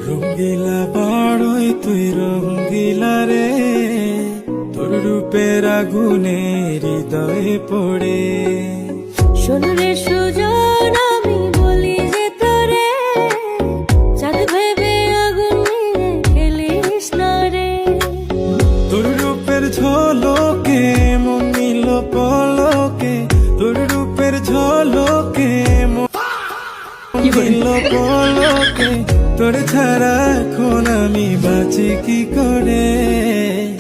রঙ্গিলা বড়ই তুই রঙ্গিলা রে, তোর রূপের আগুনে হৃদয়ে পড়ে। শোন রে সুজন, আমি বলি যে তোরে, চাঁদ ভেবে আগুন নিয়ে খেলিস না রে। তোর রূপের ঝলকে মন নিল পলকে, তোর রূপের ঝলকে মন নিল পলকে। তোর ছাড়া এখন আমি বাঁচি কি করে।